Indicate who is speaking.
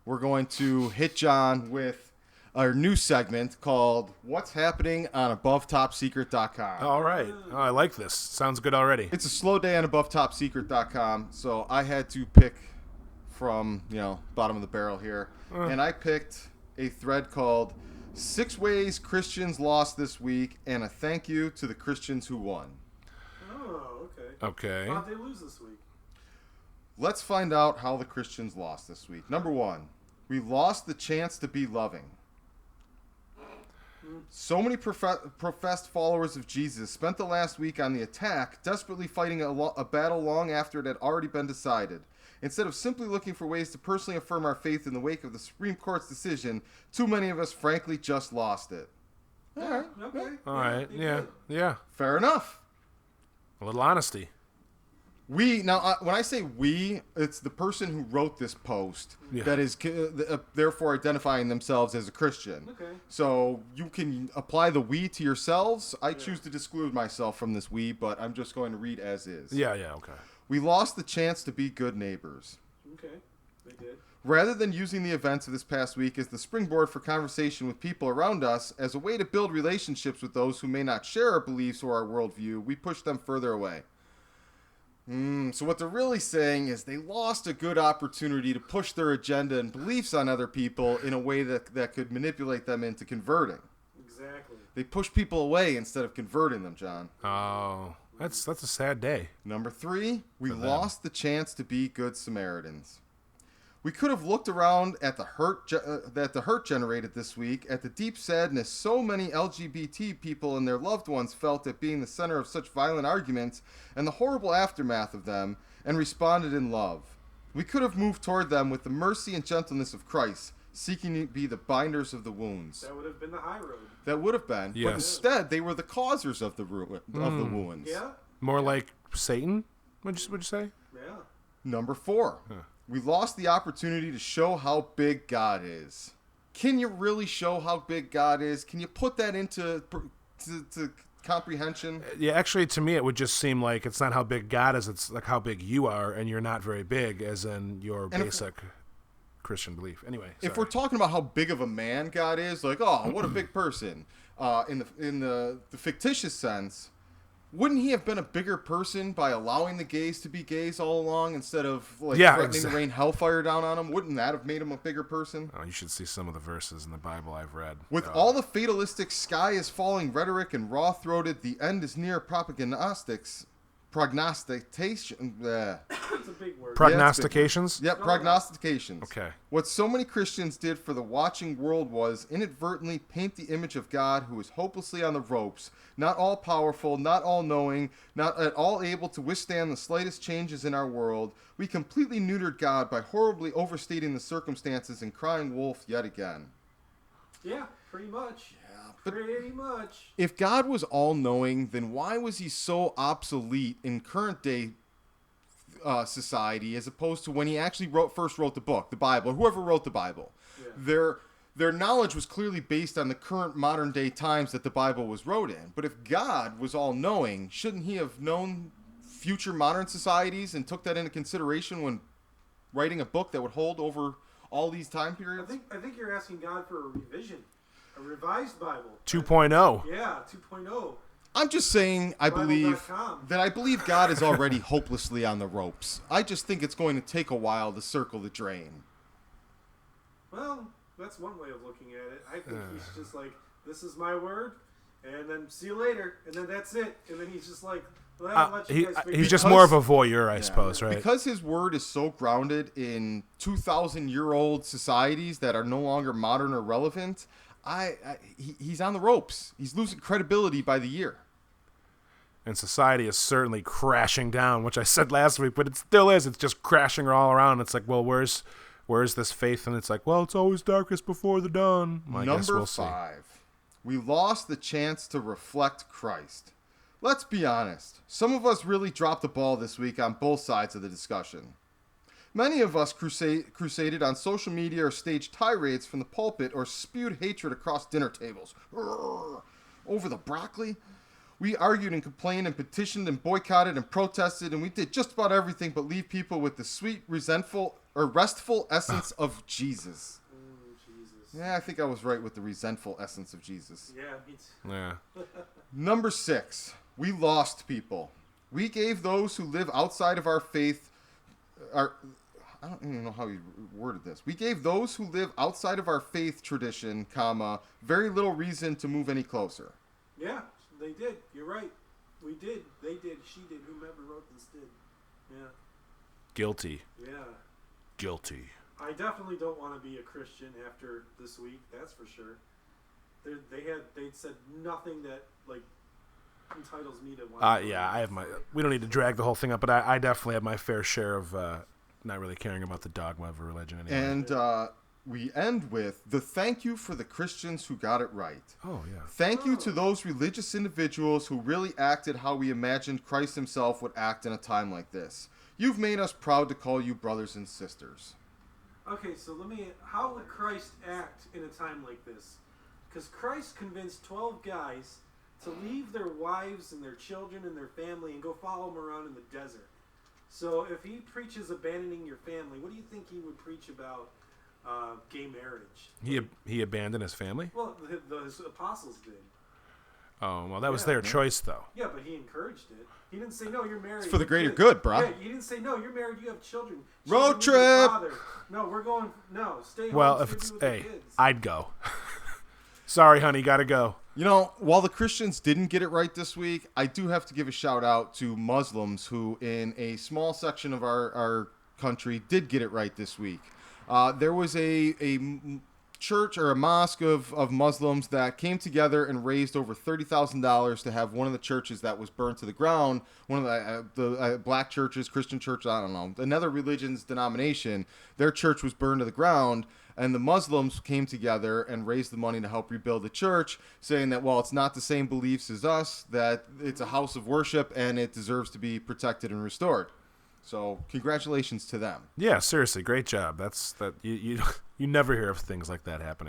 Speaker 1: we're going to hit Jhon with our new segment called What's Happening on AboveTopSecret.com.
Speaker 2: All right. Oh, I like this. Sounds good already.
Speaker 1: It's a slow day on AboveTopSecret.com, so I had to pick from, bottom of the barrel here. And I picked a thread called 6 Ways Christians Lost This Week and a Thank You to the Christians Who Won.
Speaker 3: Oh, okay.
Speaker 2: Okay.
Speaker 3: How'd they lose this week?
Speaker 1: Let's find out how the Christians lost this week. Number 1, we lost the chance to be loving. So many professed followers of Jesus spent the last week on the attack, desperately fighting a battle long after it had already been decided. Instead of simply looking for ways to personally affirm our faith in the wake of the Supreme Court's decision, too many of us frankly just lost it. All right.
Speaker 3: Okay.
Speaker 2: All right. Yeah.
Speaker 1: Fair enough.
Speaker 2: A little honesty.
Speaker 1: When I say we, it's the person who wrote this post that is therefore identifying themselves as a Christian.
Speaker 3: Okay.
Speaker 1: So you can apply the we to yourselves. I choose to exclude myself from this we, but I'm just going to read as is.
Speaker 2: Yeah, okay.
Speaker 1: We lost the chance to be good neighbors.
Speaker 3: Okay, they did.
Speaker 1: Rather than using the events of this past week as the springboard for conversation with people around us as a way to build relationships with those who may not share our beliefs or our worldview, we push them further away. So what they're really saying is they lost a good opportunity to push their agenda and beliefs on other people in a way that could manipulate them into converting.
Speaker 3: Exactly.
Speaker 1: They push people away instead of converting them, Jhon.
Speaker 2: Oh, that's a sad day.
Speaker 1: Number 3, we lost the chance to be good Samaritans. We could have looked around at the hurt that the hurt generated this week, at the deep sadness so many LGBT people and their loved ones felt at being the center of such violent arguments and the horrible aftermath of them, and responded in love. We could have moved toward them with the mercy and gentleness of Christ, seeking to be the binders of the wounds.
Speaker 3: That would have been the high road.
Speaker 1: That would have been,
Speaker 2: yes.
Speaker 1: But instead they were the causers of the wounds.
Speaker 3: Yeah.
Speaker 2: More like Satan, would you say?
Speaker 3: Yeah.
Speaker 1: Number 4. We lost the opportunity to show how big God is. Can you really show how big God is? Can you put that into to comprehension?
Speaker 2: Yeah, actually, to me, it would just seem like it's not how big God is. It's like how big you are, and you're not very big, as in your basic Christian belief. Anyway,
Speaker 1: if we're talking about how big of a man God is, like, oh, what a big person, in the fictitious sense, wouldn't he have been a bigger person by allowing the gays to be gays all along instead of threatening to rain hellfire down on them? Wouldn't that have made him a bigger person?
Speaker 2: Oh, you should see some of the verses in the Bible I've read.
Speaker 1: With all the fatalistic sky is falling rhetoric and raw-throated the end is near prognostication.
Speaker 3: It's a big word.
Speaker 2: Prognostications?
Speaker 1: Yep, prognostications.
Speaker 2: Okay.
Speaker 1: What so many Christians did for the watching world was inadvertently paint the image of God who is hopelessly on the ropes, not all powerful, not all knowing, not at all able to withstand the slightest changes in our world. We completely neutered God by horribly overstating the circumstances and crying wolf yet again.
Speaker 3: Yeah, pretty much.
Speaker 1: But
Speaker 3: pretty much.
Speaker 1: if God was all-knowing, then why was he so obsolete in current-day society as opposed to when he actually first wrote the book, the Bible, or whoever wrote the Bible? Yeah. Their knowledge was clearly based on the current modern-day times that the Bible was wrote in. But if God was all-knowing, shouldn't he have known future modern societies and took that into consideration when writing a book that would hold over all these time periods?
Speaker 3: I think you're asking God for a revision. A revised Bible.
Speaker 2: 2.0.
Speaker 3: Yeah, 2.0.
Speaker 1: I'm just saying I believe God is already hopelessly on the ropes. I just think it's going to take a while to circle the drain.
Speaker 3: Well, that's one way of looking at it. I think he's just like, this is my word, and then see you later, and then that's it. And then he's just like, well, I'll let you guys
Speaker 2: he's just more of a voyeur, I suppose, right?
Speaker 1: Because his word is so grounded in 2,000-year-old societies that are no longer modern or relevant, he's on the ropes. He's losing credibility by the year.
Speaker 2: And society is certainly crashing down, which I said last week, but it still is. It's just crashing all around. It's like, well, where's this faith? And it's like, well, it's always darkest before the dawn. Well,
Speaker 1: Number 5. We lost the chance to reflect Christ. Let's be honest. Some of us really dropped the ball this week on both sides of the discussion. Many of us crusaded on social media or staged tirades from the pulpit or spewed hatred across dinner tables. Over the broccoli? We argued and complained and petitioned and boycotted and protested, and we did just about everything but leave people with the sweet, restful essence of Jesus.
Speaker 3: Jesus.
Speaker 1: Yeah, I think I was right with the resentful essence of Jesus.
Speaker 3: Yeah, me too.
Speaker 2: Yeah.
Speaker 1: Number 6, we lost people. We gave those who live outside of our faith, I don't even know how you worded this. We gave those who live outside of our faith tradition, very little reason to move any closer.
Speaker 3: Yeah, they did. You're right. We did. They did. She did. Whomever wrote this did. Yeah.
Speaker 2: Guilty.
Speaker 3: Yeah.
Speaker 2: Guilty.
Speaker 3: I definitely don't want to be a Christian after this week. That's for sure. They'd said nothing that like entitles me to want.
Speaker 2: Yeah, I have my. We don't need to drag the whole thing up, but I definitely have my fair share of not really caring about the dogma of a religion anymore.
Speaker 1: And we end with the thank you for the Christians who got it right.
Speaker 2: Oh yeah.
Speaker 1: Thank you to those religious individuals who really acted how we imagined Christ himself would act in a time like this. You've made us proud to call you brothers and sisters.
Speaker 3: Okay, so how would Christ act in a time like this? Because Christ convinced 12 guys to leave their wives and their children and their family and go follow him around in the desert. So if he preaches abandoning your family, what do you think he would preach about gay marriage?
Speaker 2: He abandoned his family?
Speaker 3: Well, his apostles did.
Speaker 2: Oh, well, that was their choice, though.
Speaker 3: Yeah, but he encouraged it. He didn't say, no, you're married.
Speaker 1: It's for the greater good, bro.
Speaker 3: Yeah, he didn't say, no, you're married, you have children.
Speaker 1: Road
Speaker 3: Children need your
Speaker 1: trip!
Speaker 3: father. No, we're going, no, stay home.
Speaker 2: Well,
Speaker 3: stay
Speaker 2: if it's,
Speaker 3: with the
Speaker 2: hey,
Speaker 3: kids.
Speaker 2: I'd go. Sorry, honey, gotta go.
Speaker 1: You know, while the Christians didn't get it right this week, I do have to give a shout out to Muslims who, in a small section of our country, did get it right this week. There was a church or a mosque of Muslims that came together and raised over $30,000 to have one of the churches that was burned to the ground, one of the black churches, Christian church, I don't know, another religion's denomination, their church was burned to the ground, and the Muslims came together and raised the money to help rebuild the church, saying that, well, it's not the same beliefs as us, that it's a house of worship and it deserves to be protected and restored. So congratulations to them.
Speaker 2: Yeah, seriously, great job. You never hear of things like that happening.